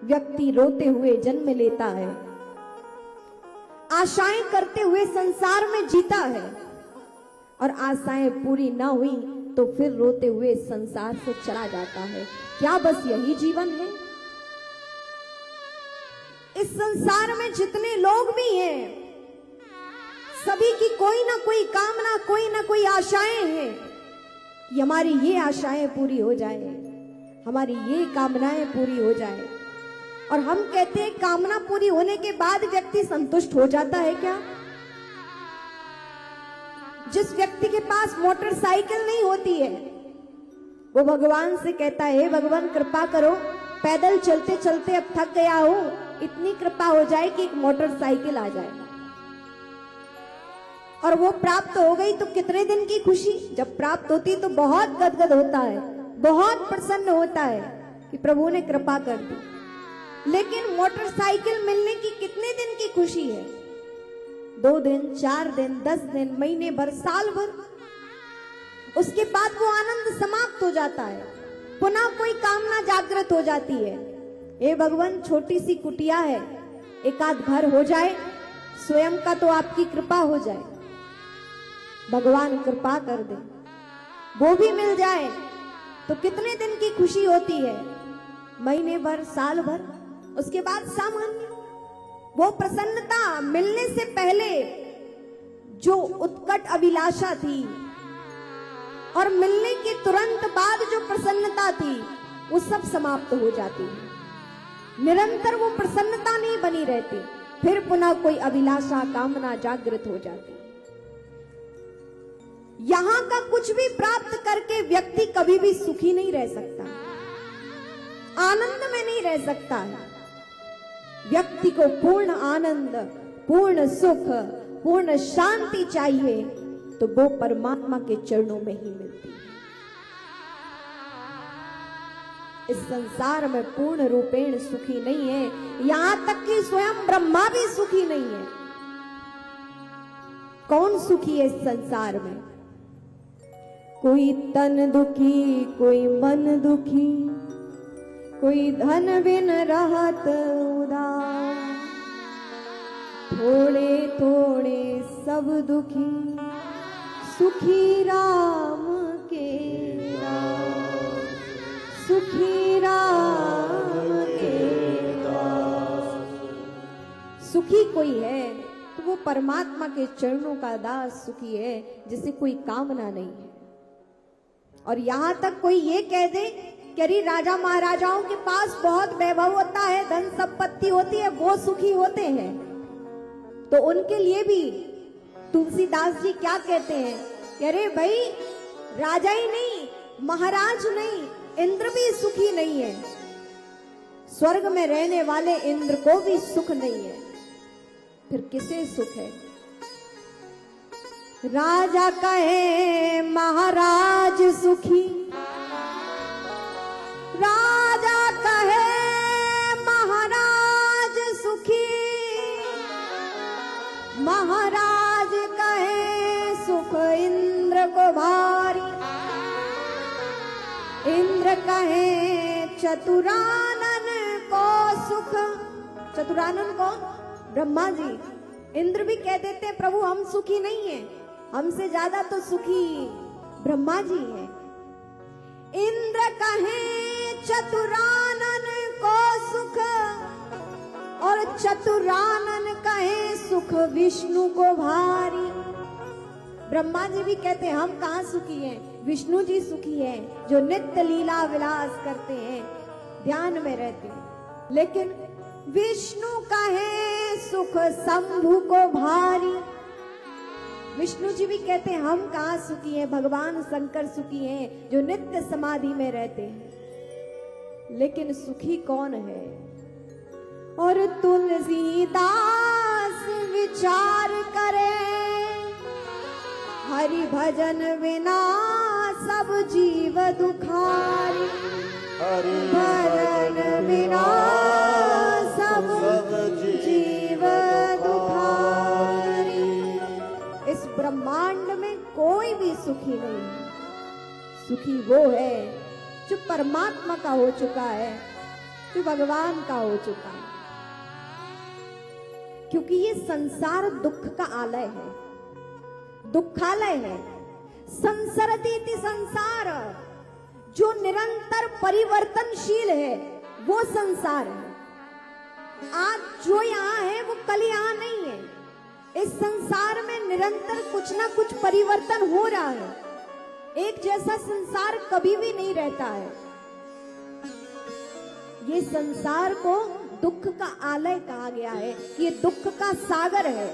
व्यक्ति रोते हुए जन्म लेता है, आशाएं करते हुए संसार में जीता है, और आशाएं पूरी ना हुई तो फिर रोते हुए संसार से चला जाता है। क्या बस यही जीवन है? इस संसार में जितने लोग भी हैं, सभी की कोई ना कोई कामना, कोई ना कोई आशाएं हैं कि हमारी ये आशाएं पूरी हो जाए, हमारी ये कामनाएं पूरी हो जाए। और हम कहते हैं कामना पूरी होने के बाद व्यक्ति संतुष्ट हो जाता है क्या? जिस व्यक्ति के पास मोटरसाइकिल नहीं होती है, वो भगवान से कहता है, हे भगवान कृपा करो, पैदल चलते चलते अब थक गया हूं, इतनी कृपा हो जाए कि एक मोटरसाइकिल आ जाए। और वो प्राप्त हो गई तो कितने दिन की खुशी। जब प्राप्त होती तो बहुत गदगद होता है, बहुत प्रसन्न होता है कि प्रभु ने कृपा कर दी। लेकिन मोटरसाइकिल मिलने की कितने दिन की खुशी है? 2 दिन, 4 दिन, 10 दिन, महीने भर, साल भर। उसके बाद वो आनंद समाप्त हो जाता है, पुनः कोई कामना जागृत हो जाती है। हे भगवान, छोटी सी कुटिया है, एक आध घर हो जाए, स्वयं का तो आपकी कृपा हो जाए, भगवान कृपा कर दे, वो भी मिल जाए तो कितने दिन की खुशी होती है? महीने भर, साल भर। उसके बाद सामान्य। वो प्रसन्नता मिलने से पहले जो उत्कट अभिलाषा थी और मिलने के तुरंत बाद जो प्रसन्नता थी, वो सब समाप्त हो जाती है। निरंतर वो प्रसन्नता नहीं बनी रहती, फिर पुनः कोई अभिलाषा, कामना जागृत हो जाती। यहां का कुछ भी प्राप्त करके व्यक्ति कभी भी सुखी नहीं रह सकता, आनंद में नहीं रह सकता है। व्यक्ति को पूर्ण आनंद, पूर्ण सुख, पूर्ण शांति चाहिए तो वो परमात्मा के चरणों में ही मिलती है। इस संसार में पूर्ण रूपेण सुखी नहीं है, यहां तक कि स्वयं ब्रह्मा भी सुखी नहीं है। कौन सुखी है इस संसार में? कोई तन दुखी, कोई मन दुखी, कोई धन बिन रहत उदास, थोड़े थोड़े सब दुखी, सुखी राम के दास, सुखी राम के दास। सुखी कोई है तो वो परमात्मा के चरणों का दास सुखी है, जिसे कोई कामना नहीं है। और यहां तक कोई ये कह दे कि अरे राजा महाराजाओं के पास बहुत वैभव होता है, धन संपत्ति होती है, वो सुखी होते हैं, तो उनके लिए भी तुलसीदास जी क्या कहते हैं कि अरे भाई, राजा ही नहीं, महाराज नहीं, इंद्र भी सुखी नहीं है। स्वर्ग में रहने वाले इंद्र को भी सुख नहीं है, फिर किसे सुख है? राजा कहे महाराज सुखी, राजा कहे महाराज सुखी, महाराज कहे सुख इंद्र को भारी, इंद्र कहे चतुरानन को सुख। चतुरानन को ब्रह्मा जी, इंद्र भी कह देते हैं प्रभु हम सुखी नहीं हैं, हमसे ज्यादा तो सुखी ब्रह्मा जी हैं। इंद्र कहे चतुरानन को सुख, और चतुरानन कहे सुख विष्णु को भारी। ब्रह्मा जी भी कहते हैं हम कहाँ सुखी हैं, विष्णु जी सुखी हैं, जो नित्य लीला विलास करते हैं, ध्यान में रहते हैं। लेकिन विष्णु कहे सुख शंभु को भारी। विष्णु जी भी कहते हैं हम कहाँ सुखी हैं, भगवान शंकर सुखी हैं, जो नित्य समाधि में रहते हैं। लेकिन सुखी कौन है? और तुलसीदास विचार करे, हरि भजन बिना सब जीव दुखारी, हरि भजन बिना सब जीव दुखारी। इस ब्रह्मांड में कोई भी सुखी नहीं है। सुखी वो है जो परमात्मा का हो चुका है, तो भगवान का हो चुका है, क्योंकि ये संसार दुख का आलय है, दुखालय है। संसरतीति संसार, जो निरंतर परिवर्तनशील है वो संसार है। आज जो यहाँ है वो कल यहाँ नहीं है। इस संसार में निरंतर कुछ ना कुछ परिवर्तन हो रहा है। एक जैसा संसार कभी भी नहीं रहता है। ये संसार को दुख का आलय कहा गया है, ये दुख का सागर है।